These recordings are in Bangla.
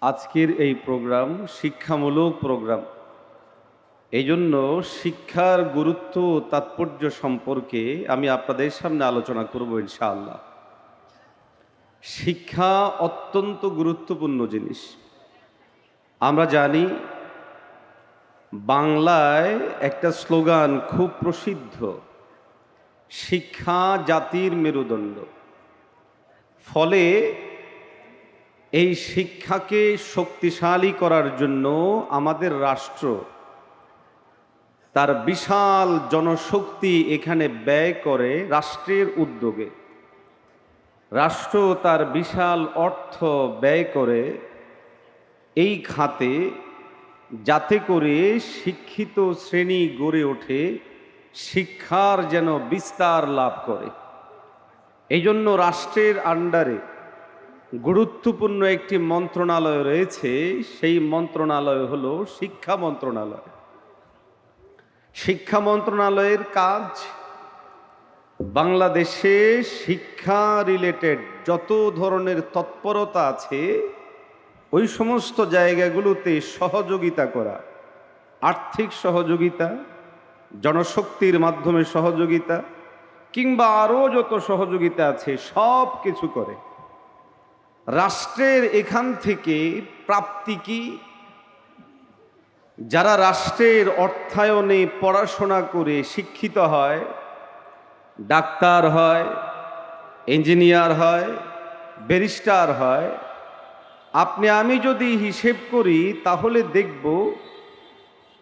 আজকের এই প্রোগ্রাম শিক্ষামূলক প্রোগ্রাম। এই জন্য শিক্ষার গুরুত্ব ও তাৎপর্য সম্পর্কে আমি আপনাদের সামনে আলোচনা করব ইনশাআল্লাহ। শিক্ষা অত্যন্ত গুরুত্বপূর্ণ জিনিস। আমরা জানি বাংলায় একটা স্লোগান খুব প্রসিদ্ধ, শিক্ষা জাতির মেরুদণ্ড। ফলে এই শিক্ষাকে শক্তিশালী করার জন্য আমাদের রাষ্ট্র তার বিশাল জনশক্তি এখানে ব্যয় করে রাষ্ট্রের উদ্যোগে। রাষ্ট্র তার বিশাল অর্থ ব্যয় করে এই খাতে, যাতে করে শিক্ষিত শ্রেণী গড়ে ওঠে, শিক্ষার যেন বিস্তার লাভ করে। এই জন্য রাষ্ট্রের আন্ডারে গুরুত্বপূর্ণ একটি মন্ত্রণালয় রয়েছে, সেই মন্ত্রণালয় হলো শিক্ষা মন্ত্রণালয়। শিক্ষা মন্ত্রণালয়ের কাজ বাংলাদেশে শিক্ষা রিলেটেড যত ধরনের তৎপরতা আছে ওই সমস্ত জায়গাগুলোতে সহযোগিতা করা, আর্থিক সহযোগিতা, জনশক্তির মাধ্যমে সহযোগিতা, কিংবা আরও যত সহযোগিতা আছে সব কিছু করে। রাষ্ট্রের এখান থেকে প্রাপ্তি কি? যারা রাষ্ট্রের অর্থায়নে পড়াশোনা করে শিক্ষিত হয়, ডাক্তার হয়, ইঞ্জিনিয়ার হয়, ব্যারিস্টার হয়, আপনি আমি যদি হিসেব করি তাহলে দেখব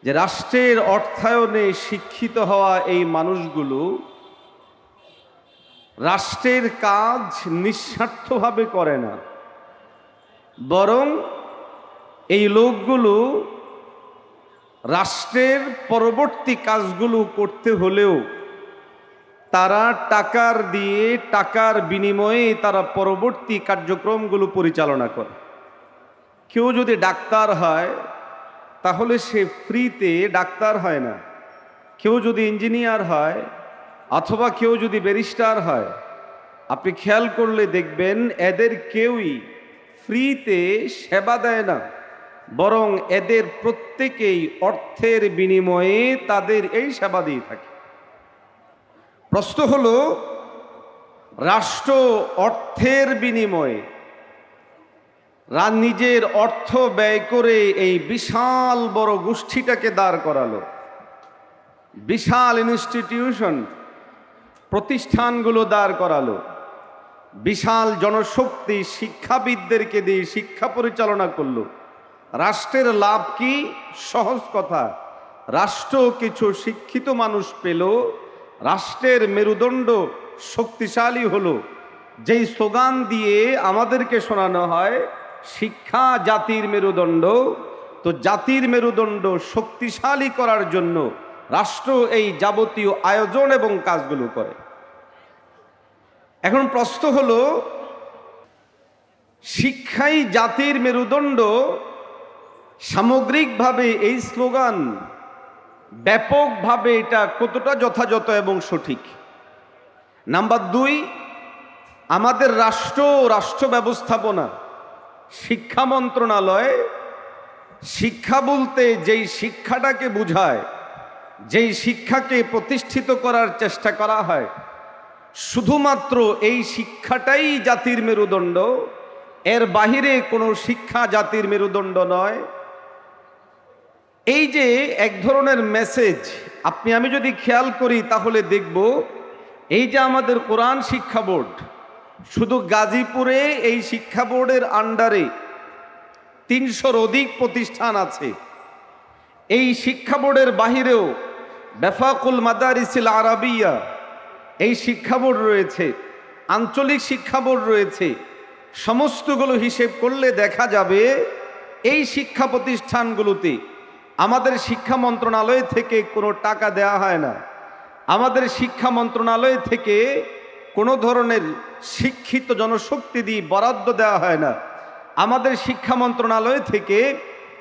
যে রাষ্ট্রের অর্থায়নে শিক্ষিত হওয়া এই মানুষগুলো রাষ্ট্রের কাজ নিঃস্বার্থভাবে করে না, বরং এই লোকগুলো রাষ্ট্রের পরবর্তী কাজগুলো করতে হলেও তারা টাকার বিনিময়ে তারা পরবর্তী কার্যক্রমগুলো পরিচালনা করে। কেউ যদি ডাক্তার হয় তাহলে সে ফ্রিতে ডাক্তার হয় না। কেউ যদি ইঞ্জিনিয়ার হয় অথবা কেউ যদি ব্যারিস্টার হয়, আপনি খেয়াল করলে দেখবেন এদের কেউই ফ্রিতে সেবা দেয় না, বরং এদের প্রত্যেকেই অর্থের বিনিময়ে তাদের এই সেবা দিয়ে থাকে। প্রশ্ন হলো, রাষ্ট্র অর্থের বিনিময়ে নিজের অর্থ ব্যয় করে এই বিশাল বড় গোষ্ঠীটাকে দাঁড় করালো, বিশাল ইনস্টিটিউশন প্রতিষ্ঠানগুলো দাঁড় করালো, বিশাল জনশক্তি শিক্ষাবিদদেরকে দিয়ে শিক্ষা পরিচালনা করলো। রাষ্ট্রের লাভ কি? সহজ কথা, রাষ্ট্র কিছু শিক্ষিত মানুষ পেল, রাষ্ট্রের মেরুদণ্ড শক্তিশালী হলো। যেই স্লোগান দিয়ে আমাদেরকে শোনানো হয় শিক্ষা জাতির মেরুদণ্ড, তো জাতির মেরুদণ্ড শক্তিশালী করার জন্য রাষ্ট্র এই যাবতীয় আয়োজন এবং কাজগুলো করে। এখন প্রশ্ন হলো, শিক্ষাই জাতির মেরুদণ্ড, সামগ্রিকভাবে এই স্লোগান ব্যাপকভাবে এটা কতটা যথাযথ এবং সঠিক? নাম্বার 2, আমাদের রাষ্ট্র ব্যবস্থাপনা শিক্ষা মন্ত্রণালয়, শিক্ষা বলতে যেই শিক্ষাটাকে বোঝায়, যেই শিক্ষাকে প্রতিষ্ঠিত করার চেষ্টা করা হয়, শুধুমাত্র এই শিক্ষাটাই জাতির মেরুদণ্ড, এর বাহিরে কোনো শিক্ষা জাতির মেরুদণ্ড নয়। এই যে এক ধরনের মেসেজ আপনি আমি যদি খেয়াল করি তাহলে দেখব, এই যে আমাদের কোরআন শিক্ষা বোর্ড, শুধু গাজীপুরে এই শিক্ষা বোর্ডের আন্ডারে 300-র অধিক প্রতিষ্ঠান আছে। এই শিক্ষা বোর্ডের বাহিরেও বেফাকুল মাদারিসিল আরাবিয়া এই শিক্ষা বোর্ড রয়েছে, আঞ্চলিক শিক্ষা বোর্ড রয়েছে। সমস্তগুলো হিসেব করলে দেখা যাবে এই শিক্ষা প্রতিষ্ঠানগুলোতে আমাদের শিক্ষা মন্ত্রণালয় থেকে কোনো টাকা দেওয়া হয় না। আমাদের শিক্ষা মন্ত্রণালয় থেকে কোনো ধরনের শিক্ষিত জনশক্তি দিয়ে বরাদ্দ দেওয়া হয় না। আমাদের শিক্ষা মন্ত্রণালয় থেকে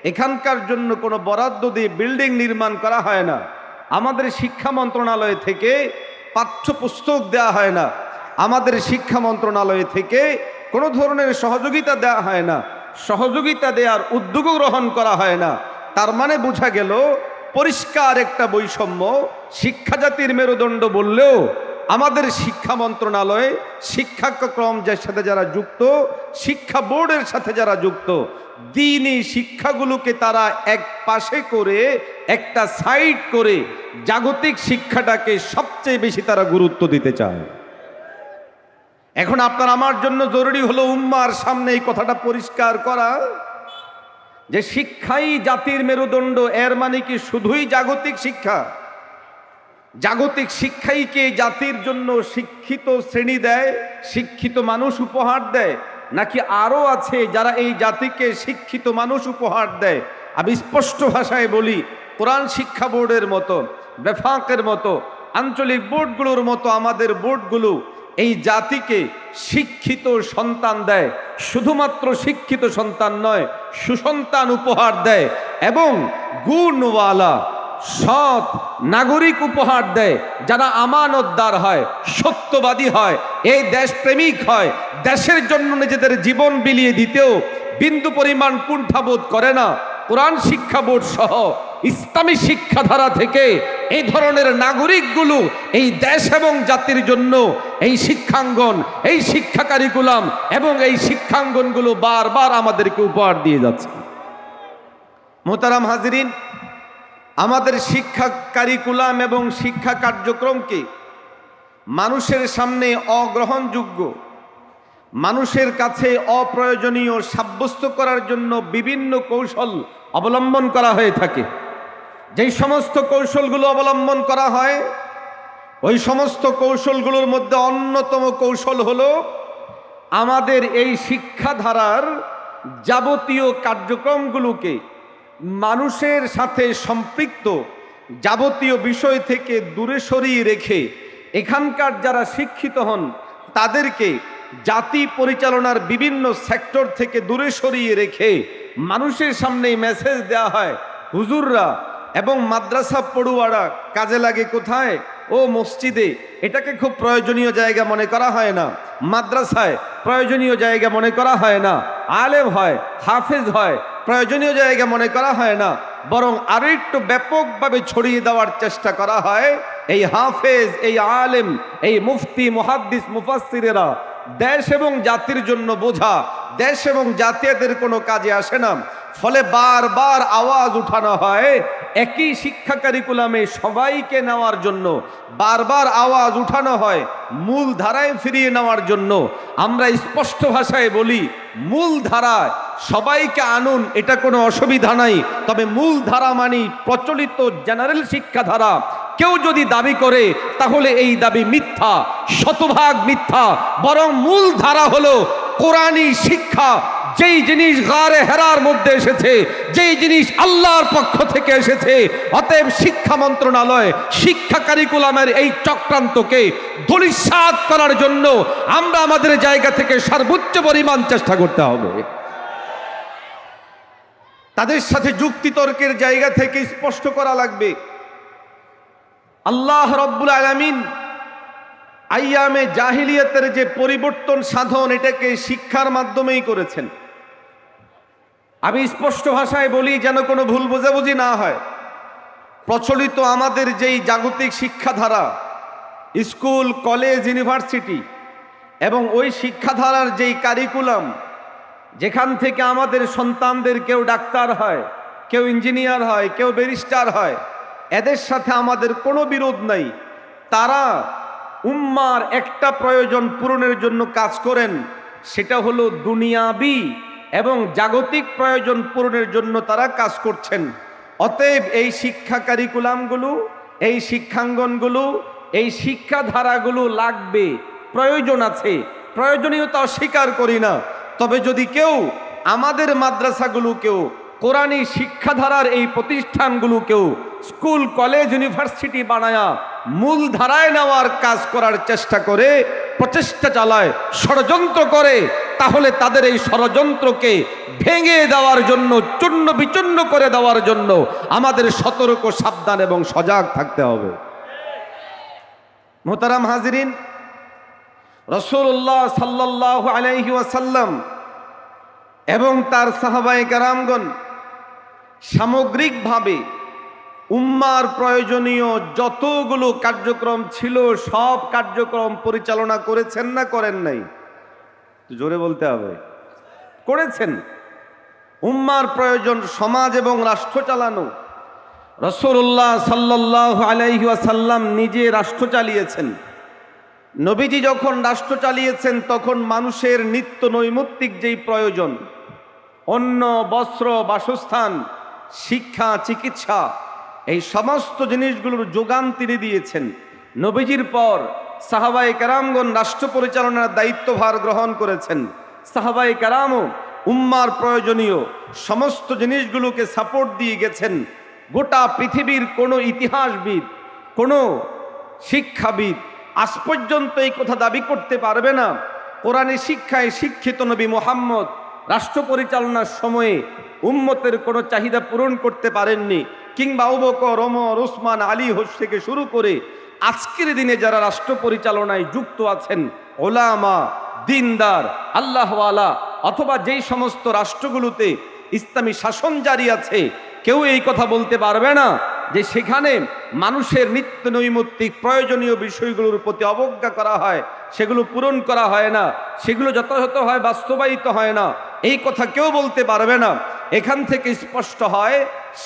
এখানকার জন্য কোনো বরাদ্দ দিয়ে বিল্ডিং নির্মাণ করা হয় না। আমাদের শিক্ষা মন্ত্রণালয় থেকে পাঠ্যপুস্তক দেওয়া হয় না। আমাদের শিক্ষা মন্ত্রণালয় থেকে কোনো ধরনের সহযোগিতা দেওয়া হয় না। সহযোগিতা দেওয়ার উদ্যোগও গ্রহণ করা হয় না। তার মানে বোঝা গেল পরিষ্কার একটা বৈষম্য। শিক্ষা জাতির মেরুদণ্ড বললেও আমাদের শিক্ষা মন্ত্রণালয়, শিক্ষাক্রম যার সাথে যারা যুক্ত, শিক্ষা বোর্ডের সাথে যারা যুক্ত, দ্বীনি শিক্ষাগুলোকে তারা এক পাশে করে, একটা সাইড করে জাগতিক শিক্ষাটাকে সবচেয়ে বেশি তারা গুরুত্ব দিতে চায়। এখন আপনার আমার জন্য জরুরি হলো উম্মার সামনে এই কথাটা পরিষ্কার করা যে শিক্ষাই জাতির মেরুদণ্ড। এর মানে কি শুধুই জাগতিক শিক্ষা? জাগতিক শিক্ষাইকে জাতির জন্য শিক্ষিত শ্রেণী দেয়, শিক্ষিত মানুষ উপহার দেয়, নাকি আরও আছে যারা এই জাতিকে শিক্ষিত মানুষ উপহার দেয়? আমি স্পষ্ট ভাষায় বলি, কোরআন শিক্ষা বোর্ডের মতো, বেফাকের মতো, আঞ্চলিক বোর্ডগুলোর মতো আমাদের বোর্ডগুলো এই জাতিকে শিক্ষিত সন্তান দেয়। শুধুমাত্র শিক্ষিত সন্তান নয়, সুসন্তান উপহার দেয় এবং গুণওয়ালা সৎ নাগরিক উপহার দেয়, যারা আমানতদার হয়, সত্যবাদী হয়, এই দেশপ্রেমিক হয়, দেশের জন্য নিজেদের জীবন বিলিয়ে দিতেও বিন্দু পরিমাণ কুণ্ঠাবোধ করে না। কোরআন শিক্ষা বোর্ড সহ ইসলামী শিক্ষাধারা থেকে এই ধরনের নাগরিকগুলো এই দেশ এবং জাতির জন্য এই শিক্ষাঙ্গন, এই শিক্ষা কারিকুলাম এবং এই শিক্ষাঙ্গনগুলো বারবার আমাদেরকে উপহার দিয়ে যাচ্ছে। মোহতারাম হাজিরিন, আমাদের শিক্ষা কারিকুলাম এবং শিক্ষা কার্যক্রমকে মানুষের সামনে অগ্রহণযোগ্য, মানুষের কাছে অপ্রয়োজনীয় সাব্যস্ত করার জন্য বিভিন্ন কৌশল অবলম্বন করা হয়ে থাকে। যেই সমস্ত কৌশলগুলো অবলম্বন করা হয়, ওই সমস্ত কৌশলগুলোর মধ্যে অন্যতম কৌশল হলো আমাদের এই শিক্ষাধারার যাবতীয় কার্যক্রমগুলোকে মানুষের সাথে সম্পৃক্ত যাবতীয় বিষয় থেকে দূরে সরিয়ে রেখে এখানকার যারা শিক্ষিত হন তাদেরকে জাতি পরিচালনার বিভিন্ন সেক্টর থেকে দূরে সরিয়ে রেখে মানুষের সামনে মেসেজ দেওয়া হয়। হুজুররা এবং মাদ্রাসা পড়ুয়ারা কাজে লাগে কোথায়? ও মসজিদে। এটাকে খুব প্রয়োজনীয় জায়গা মনে করা হয় না। মাদ্রাসায় প্রয়োজনীয় জায়গা মনে করা হয় না। আলেম হয়, হাফেজ হয়, প্রয়োজনীয় জায়গা মনে করা হয় না। বরং আরো একটু ব্যাপকভাবে ছড়িয়ে দেওয়ার চেষ্টা করা হয়। এই হাফেজ, এই আলেম, এই মুফতি, মুহাদ্দিস, মুফাসসিরেরা দেশ এবং জাতির জন্য বোঝা, দেশ এবং জাতীয়দের কোনো কাজে আসে না। ফলে বারবার আওয়াজ উঠানো হয় একই শিক্ষা কারিকুলামে সবাইকে নেওয়ার জন্য, বারবার আওয়াজ উঠানো হয় মূল ধারায় ফিরিয়ে নেওয়ার জন্য। আমরা স্পষ্ট ভাষায় বলি, মূল ধারায় সবাইকে আনুন, এটা কোনো অসুবিধা নাই। তবে মূল ধারা মানি প্রচলিত জেনারেল শিক্ষাধারা। কেউ যদি দাবি করে তাহলে এই দাবি মিথ্যা, শতভাগ মিথ্যা। বরং মূল ধারা হলো কোরআনী শিক্ষা। যেই জিনিস গারে হেরার মধ্যে এসেছে, যেই জিনিস আল্লাহর পক্ষ থেকে এসেছে, অতএব শিক্ষা মন্ত্রণালয় শিক্ষা কারিকুলামের এই চক্রান্তকে ধূলিসাৎ করার জন্য আমরা আমাদের জায়গা থেকে সর্বোচ্চ পরিমাণ চেষ্টা করতে হবে। তাদের সাথে যুক্তিতর্কের জায়গা থেকে স্পষ্ট করা লাগবে, আল্লাহ রব্বুল আলামিন আইয়ামে জাহিলিয়াতের যে পরিবর্তন সাধন, এটাকে শিক্ষার মাধ্যমেই করেছেন। আমি স্পষ্ট ভাষায় বলি যেন কোনো ভুল বোঝাবুঝি না হয়। প্রচলিত আমাদের যেই জাগতিক শিক্ষাধারা, স্কুল, কলেজ, ইউনিভার্সিটি এবং ওই শিক্ষাধারার যেই কারিকুলাম, যেখান থেকে আমাদের সন্তানদের কেউ ডাক্তার হয়, কেউ ইঞ্জিনিয়ার হয়, কেউ ব্যারিস্টার হয়, এদের সাথে আমাদের কোনো বিরোধ নাই। তারা উম্মার একটা প্রয়োজন পূরণের জন্য কাজ করেন, সেটা হলো দুনিয়াবি এবং জাগতিক প্রয়োজন পূরণের জন্য তারা কাজ করছেন। অতএব এই শিক্ষা কারিকুলামগুলো, এই শিক্ষাঙ্গনগুলো, এই শিক্ষাধারাগুলো লাগবে, প্রয়োজন আছে, প্রয়োজনীয়তা অস্বীকার করি না। তবে যদি কেউ আমাদের মাদ্রাসাগুলোকেও, কোরআনী শিক্ষাধারার এই প্রতিষ্ঠানগুলোকেও স্কুল, কলেজ, ইউনিভার্সিটি বানায়া মূল ধারায় নেওয়ার কাজ করার চেষ্টা করে, প্রচেষ্টা চালায়, ষড়যন্ত্র করে, তাহলে তাদের এই ষড়যন্ত্রকে ভেঙে দেওয়ার জন্য, চূর্ণ বিচূর্ণ করে দেওয়ার জন্য আমাদের সতর্ক, সাবধান এবং সজাগ থাকতে হবে। মুহতারাম হাজিরিন, রাসূলুল্লাহ সাল্লাল্লাহু আলাইহি ওয়াসাল্লাম এবং তার সাহাবায়ে কেরামগণ সামগ্রিকভাবে উম্মার প্রয়োজনীয় যতগুলো কার্যক্রম ছিল সব কার্যক্রম পরিচালনা করেছেন না করেন নাই? জোরে বলতে হবে। করেছেন। উম্মার প্রয়োজন সমাজ এবং রাষ্ট্র চালানো। রাসূলুল্লাহ সাল্লাল্লাহু আলাইহি ওয়াসাল্লাম নিজে রাষ্ট্র চালিয়েছেন। নবীজি যখন রাষ্ট্র চালিয়েছেন তখন মানুষের নিত্য নৈমিত্তিক যেই প্রয়োজন, অন্ন, বস্ত্র, বাসস্থান, শিক্ষা, চিকিৎসা, এই সমস্ত জিনিসগুলোর যোগান তিনি দিয়েছেন। নবীজির পর সাহাবায়ে কেরামগণ রাষ্ট্র পরিচালনার দায়িত্বভার গ্রহণ করেছেন। সাহাবায়ে কেরামও উম্মার প্রয়োজনীয় সমস্ত জিনিসগুলোকে সাপোর্ট দিয়ে গেছেন। গোটা পৃথিবীর কোনো ইতিহাসবিদ, কোনো শিক্ষাবিদ আজ পর্যন্ত এই কথা দাবি করতে পারবে না কোরআনের শিক্ষায় শিক্ষিত নবী মুহাম্মদ রাষ্ট্র পরিচালনার সময়ে উম্মতের কোনো চাহিদা পূরণ করতে পারেননি, কিংবা আবু বকর, ওমর, ওসমান, আলী থেকে শুরু করে আজকের দিনে যারা রাষ্ট্র পরিচালনায় যুক্ত আছেন, ওলামা, দিনদার, আল্লাহওয়ালা, অথবা যেই সমস্ত রাষ্ট্রগুলোতে ইসলামী শাসন জারি আছে, কেউ এই কথা বলতে পারবে না যে সেখানে মানুষের নিত্য নৈমিত্তিক প্রয়োজনীয় বিষয়গুলোর প্রতি অবজ্ঞা করা হয়, সেগুলো পূরণ করা হয় না, সেগুলো যথাযথ হয় বাস্তবায়িত হয় না, এই কথা কেউ বলতে পারবে না। এখান থেকে স্পষ্ট হয়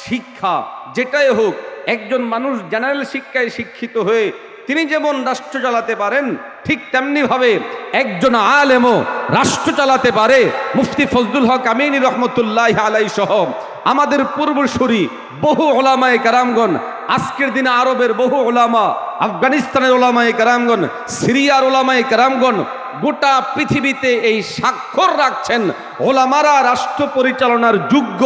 শিক্ষা যেটাই হোক, একজন মানুষ জেনারেল শিক্ষায় শিক্ষিত হয়ে তিনি যেমন রাষ্ট্র চালাতে পারেন, ঠিক তেমনিভাবে একজন আলেমও রাষ্ট্র চালাতে পারে। মুফতি ফজলুল হক আমিনী রহমতুল্লাহ আলাই সহ আমাদের পূর্বসূরি বহু ওলামায়ে কেরামগণ, আজকের দিনে আরবের বহু ওলামা, আফগানিস্তানের ওলামায়ে কেরামগণ, সিরিয়ার ওলামায়ে কেরামগণ গোটা পৃথিবীতে এই স্বাক্ষর রাখছেন ওলামারা রাষ্ট্র পরিচালনার যোগ্য।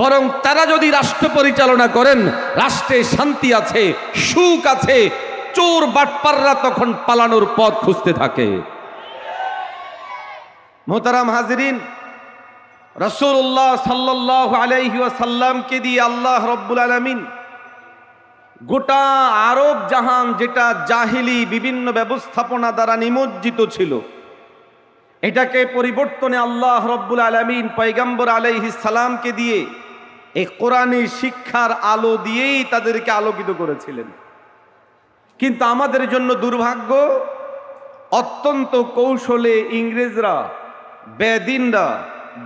বরং তারা যদি রাষ্ট্র পরিচালনা করেন, রাষ্ট্রে শান্তি আছে, সুখ আছে, চোর বাটপাররা তখন পালানোর পথ খুঁজতে থাকে। মোহতারাম হাজিরিন, রাসূলুল্লাহ সাল্লাল্লাহু আলাইহি ওয়াসাল্লামকে দিয়ে আল্লাহ রব্বুল আলামিন গোটা আরব জাহান, যেটা জাহিলি বিভিন্ন ব্যবস্থাপনা দ্বারা নিমজ্জিত ছিল, এটাকে পরিবর্তনে আল্লাহ রব্বুল আলামিন পয়গম্বর আলাইহিস সালামকে দিয়ে এই কোরআনী শিক্ষার আলো দিয়েই তাদেরকে আলোকিত করেছিলেন। কিন্তু আমাদের জন্য দুর্ভাগ্য, অত্যন্ত কৌশলে ইংরেজরা, বেদিনরা,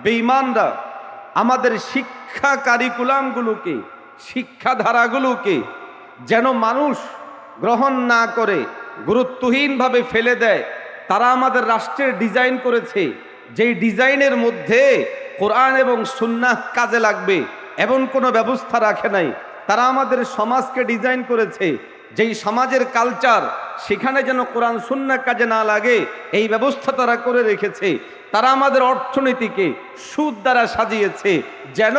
বেঈমানরা আমাদের শিক্ষা কারিকুলামগুলোকে, শিক্ষাধারাগুলোকে যেন মানুষ গ্রহণ না করে গুরুত্বহীনভাবে ফেলে দেয়। তারা আমাদের রাষ্ট্রের ডিজাইন করেছে, যেই ডিজাইনের মধ্যে কোরআন এবং সুন্নাহ কাজে লাগবে এমন কোনো ব্যবস্থা রাখে নাই। তারা আমাদের সমাজকে ডিজাইন করেছে, যেই সমাজের কালচার সেখানে যেন কোরআন সুন্নাহ কাজে না লাগে এই ব্যবস্থা তারা করে রেখেছে। তারা আমাদের অর্থনীতিকে সুদ দ্বারা সাজিয়েছে, যেন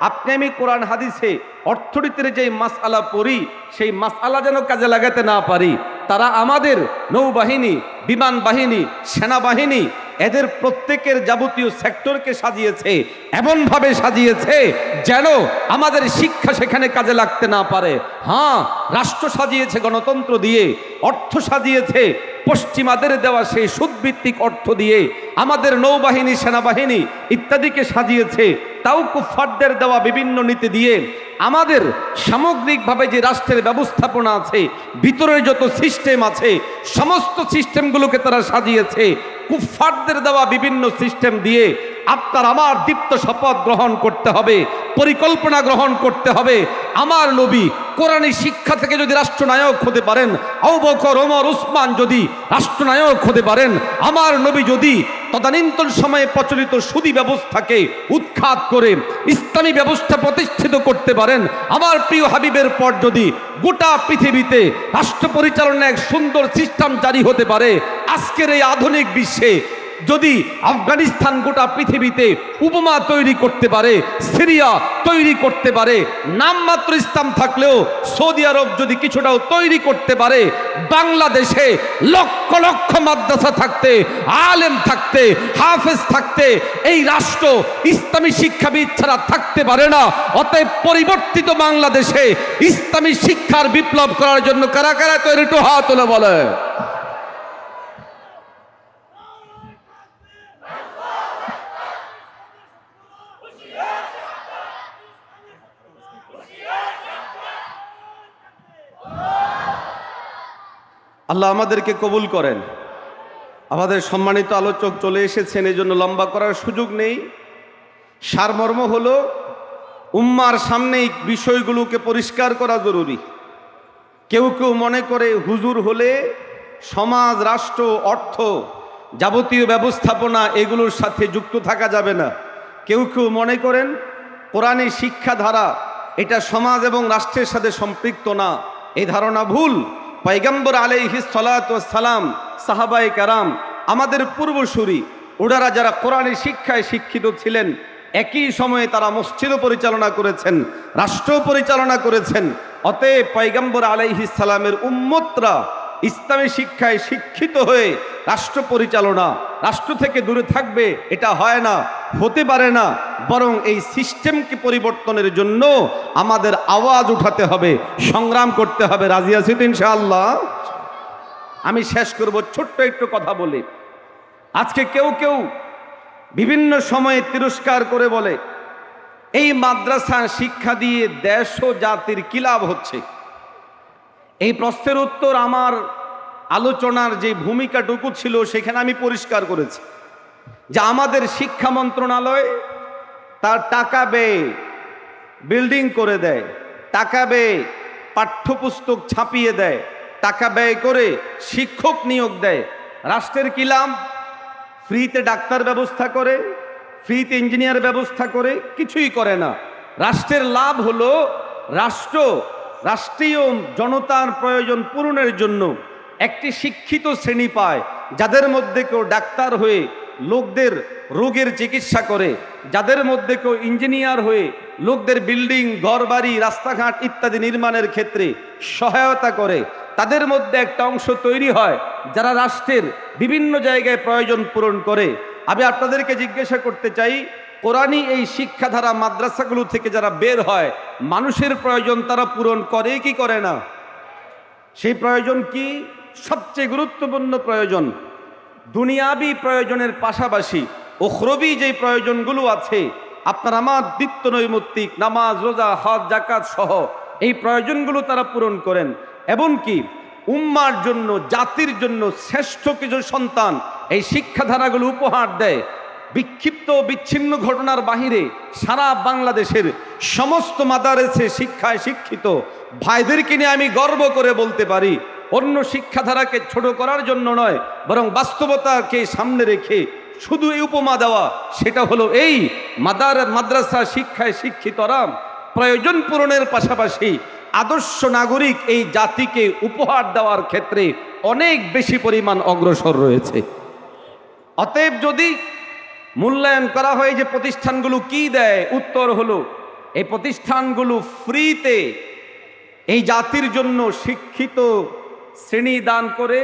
আপনি আমি কোরআন হাদিসে অর্থনীতির যেই মাসআলা পড়ি সেই মাসআলা যেন কাজে লাগাতে না পারি। তারা আমাদের নৌবাহিনী, বিমান বাহিনী, সেনাবাহিনী, এদের প্রত্যেকের যাবতীয় সেক্টরকে সাজিয়েছে, এমনভাবে সাজিয়েছে যেন আমাদের শিক্ষা সেখানে কাজে লাগতে না পারে। হ্যাঁ, রাষ্ট্র সাজিয়েছে গণতন্ত্র দিয়ে, অর্থ সাজিয়েছে পশ্চিমাদের দেওয়া সেই সুদভিত্তিক অর্থ দিয়ে, আমাদের নৌবাহিনী, সেনাবাহিনী ইত্যাদিকে সাজিয়েছে তাও কুফফারদের দেওয়া বিভিন্ন নীতি দিয়ে। আমাদের সামগ্রিকভাবে যে রাষ্ট্রের ব্যবস্থাপনা আছে, ভিতরের যত সিস্টেম আছে, সমস্ত সিস্টেমগুলোকে তারা সাজিয়েছে কুফফারদের দেওয়া বিভিন্ন সিস্টেম দিয়ে। আপনার আমার দীপ্ত শপথ গ্রহণ করতে হবে, পরিকল্পনা গ্রহণ করতে হবে। আমার নবী কোরআনী শিক্ষা থেকে যদি রাষ্ট্রনায়ক হতে পারেন, আবু বকর, ওমর, ওসমান যদি রাষ্ট্রনায়ক হতে পারেন, আমার নবী যদি তদানীন্তন সময়ে প্রচলিত সুদী ব্যবস্থাকে উৎখাত করে ইসলামী ব্যবস্থা প্রতিষ্ঠিত করতে পারেন, আমার প্রিয় হাবিবের পর যদি গোটা পৃথিবীতে রাষ্ট্র পরিচালনার এক সুন্দর সিস্টেম জারি হতে পারে, আজকের এই আধুনিক বিশ্বে যদি আফগানিস্তান গোটা পৃথিবীতে উপমা তৈরি করতে পারে, সিরিয়া তৈরি করতে পারে, নামমাত্র ইসলাম থাকলেও সৌদি আরব যদি কিছুটাও তৈরি করতে পারে, বাংলাদেশে লক্ষ লক্ষ মাদ্রাসা থাকতে, আলেম থাকতে, হাফেজ থাকতে এই রাষ্ট্র ইসলামী শিক্ষাবিদ ছাড়া থাকতে পারে না। অতএব পরিবর্তিত বাংলাদেশে ইসলামী শিক্ষার বিপ্লব করার জন্য কারা কারা তৈরি, একটু হাত তুলে বলে। আল্লাহ আমাদেরকে কবুল করেন। আমাদের সম্মানিত আলোচক চলে এসেছেন, এই জন্য লম্বা করার সুযোগ নেই। সারমর্ম হলো উম্মার সামনে এই বিষয়গুলোকে পরিষ্কার করা জরুরি। কেউ কেউ মনে করে হুজুর হলে সমাজ, রাষ্ট্র, অর্থ, যাবতীয় ব্যবস্থাপনা এগুলোর সাথে যুক্ত থাকা যাবে না। কেউ কেউ মনে করেন কোরআনী শিক্ষাধারা এটা সমাজ এবং রাষ্ট্রের সাথে সম্পৃক্ত না। এই ধারণা ভুল। পয়গম্বর আলাইহিস সালাতু ওয়াস সালাম, সাহাবায়ে কেরাম, আমাদের পূর্বসূরি ওনারা যারা কোরআনী শিক্ষায় শিক্ষিত ছিলেন, একই সময়ে তারা মসজিদও পরিচালনা করেছেন, রাষ্ট্র পরিচালনা করেছেন। অতএব পয়গম্বর আলাইহিস সালামের উম্মতরা ইসলামী শিক্ষায় শিক্ষিত হয়ে রাষ্ট্র পরিচালনা, রাষ্ট্র থেকে দূরে থাকবে, এটা হয় না, হতে পারে না। বরং এই সিস্টেমকে পরিবর্তনের জন্য আমাদের আওয়াজ উঠাতে হবে, সংগ্রাম করতে হবে। রাজি আছি তো ইনশাআল্লাহ? আমি শেষ করব ছোট্ট একটু কথা বলে। আজকে কেউ কেউ বিভিন্ন সময়ে তিরস্কার করে বলে এই মাদ্রাসা শিক্ষা দিয়ে দেশ ও জাতির কি লাভ হচ্ছে। এই প্রশ্নের উত্তর আমার আলোচনার যে ভূমিকাটুকু ছিল সেখানে আমি পরিষ্কার করেছি যে আমাদের শিক্ষা মন্ত্রণালয় তার টাকা ব্যয়ে বিল্ডিং করে দেয়, টাকা ব্যয়ে পাঠ্যপুস্তক ছাপিয়ে দেয়, টাকা ব্যয় করে শিক্ষক নিয়োগ দেয়। রাষ্ট্রের কি লাভ? ফ্রিতে ডাক্তার ব্যবস্থা করে, ফ্রিতে ইঞ্জিনিয়ার ব্যবস্থা করে, কিছুই করে না। রাষ্ট্রের লাভ হলো রাষ্ট্রীয় জনতার প্রয়োজন পূরণের জন্য একটি শিক্ষিত শ্রেণী পায়, যাদের মধ্যে কেউ ডাক্তার হয়ে লোকদের রোগের চিকিৎসা করে, যাদের মধ্যে কেউ ইঞ্জিনিয়ার হয়ে লোকদের বিল্ডিং, ঘরবাড়ি, রাস্তাঘাট ইত্যাদি নির্মাণের ক্ষেত্রে সহায়তা করে। তাদের মধ্যে একটা অংশ তৈরি হয় যারা রাষ্ট্রের বিভিন্ন জায়গায় প্রয়োজন পূরণ করে। আমি আপনাদেরকে জিজ্ঞাসা করতে চাই, কোরআনী এই শিক্ষাধারা মাদ্রাসাগুলো থেকে যারা বের হয়, মানুষের প্রয়োজন তারা পূরণ করে কি করে না? সেই প্রয়োজন কি? সবচেয়ে গুরুত্বপূর্ণ প্রয়োজন দুনিয়াবি প্রয়োজনের পাশাপাশি উখরবি যে প্রয়োজনগুলো আছে, আপনার আমার নিত্য নৈমিত্তিক নামাজ, রোজা, হজ, যাকাত সহ এই প্রয়োজনগুলো তারা পূরণ করেন। এমনকি উম্মার জন্য, জাতির জন্য শ্রেষ্ঠ কিছু সন্তান এই শিক্ষাধারাগুলো উপহার দেয়। বিক্ষিপ্ত বিচ্ছিন্ন ঘটনার বাহিরে সারা বাংলাদেশের সমস্ত মাদারেসে শিক্ষায় শিক্ষিত ভাইদেরকে নিয়ে আমি গর্ব করে বলতে পারি, অন্য শিক্ষাধারাকে ছোট করার জন্য নয়, বরং বাস্তবতাকে সামনে রেখে শুধু এই উপমা দেওয়া, সেটা হলো এই মাদ্রাসা শিক্ষায় শিক্ষিতরা প্রয়োজন পূরণের পাশাপাশি আদর্শ নাগরিক এই জাতিকে উপহার দেওয়ার ক্ষেত্রে অনেক বেশি পরিমাণ অগ্রসর রয়েছে। অতএব যদি মূল্যায়ন করা হয় যে প্রতিষ্ঠানগুলো কি দেয়, উত্তর হলো এই প্রতিষ্ঠানগুলো ফ্রিতে এই জাতির জন্য শিক্ষিত শ্রেণী দান করে,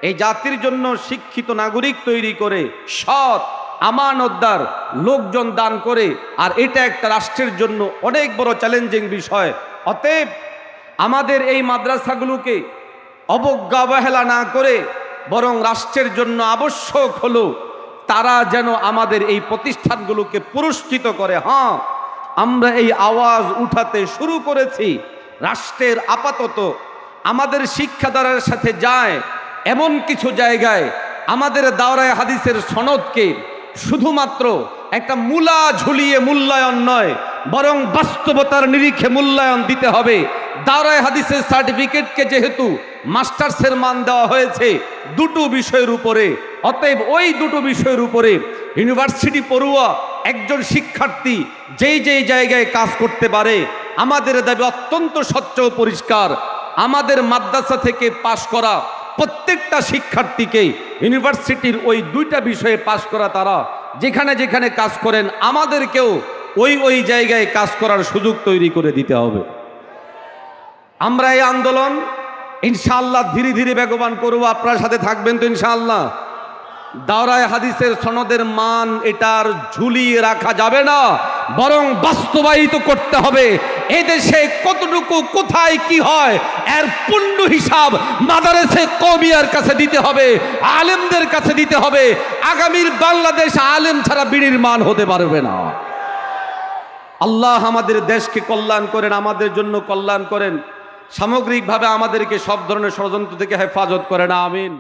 এই জাতির জন্য শিক্ষিত নাগরিক তৈরি করে, সৎ আমানতদার লোকজন দান করে। আর এটা একটা রাষ্ট্রের জন্য অনেক বড় চ্যালেঞ্জিং বিষয়। অতএব আমাদের এই মাদ্রাসাগুলোকে অবজ্ঞা অবহেলা না করে বরং রাষ্ট্রের জন্য আবশ্যক হলো তারা যেন আমাদের এই প্রতিষ্ঠানগুলোকে পুরস্কৃত করে। হ্যাঁ, আমরা এই আওয়াজ উঠাতে শুরু করেছি। রাষ্ট্রের আপাতত আমাদের শিক্ষাধারার সাথে যায় এমন কিছু জায়গায় আমাদের দাওরায়ে হাদিসের সনদকে শুধুমাত্র একটা মূলা ঝুলিয়ে মূল্যায়ন নয়, বরং বাস্তবতার নিরিখে মূল্যায়ন দিতে হবে। দাওরায়ে হাদিসের সার্টিফিকেটকে যেহেতু মাস্টার্সের মান দেওয়া হয়েছে দুটো বিষয়ের উপরে, অতএব ওই দুটো বিষয়ের উপরে ইউনিভার্সিটি পড়ুয়া একজন শিক্ষার্থী যেই যেই জায়গায় কাজ করতে পারে, আমাদের দাবি অত্যন্ত স্বচ্ছ ও পরিষ্কার, আমাদের মাদ্রাসা থেকে পাশ করা প্রত্যেকটা শিক্ষার্থীকে ইউনিভার্সিটির ওই দুইটা বিষয়ে পাশ করা তারা যেখানে যেখানে কাজ করেন আমাদেরকেও ওই জায়গায় কাজ করার সুযোগ তৈরি করে দিতে হবে। আমরা এই আন্দোলন ইনশাআল্লাহ ধীরে ধীরে বেগবান করব। আপনার সাথে থাকবেন তো ইনশাআল্লাহ? দাওরায়ে হাদিসের সনদের মান এটার ঝুলিয়ে রাখা যাবে না, বরং বাস্তবায়িত করতে হবে। এদেশে কতটুকু কোথায় কি হয় এর পূর্ণ হিসাব মাদারেসে কওমিয়ার কাছে দিতে হবে, আলেমদের কাছে দিতে হবে। আগামীর বাংলাদেশ আলেম ছাড়া বিড়ির মান হতে পারবে না। আল্লাহ আমাদের দেশকে কল্যাণ করেন, আমাদের জন্য কল্যাণ করেন। সামগ্রিকভাবে আমাদেরকে সব ধরনের ষড়যন্ত্র থেকে হেফাজত করেন, আমিন।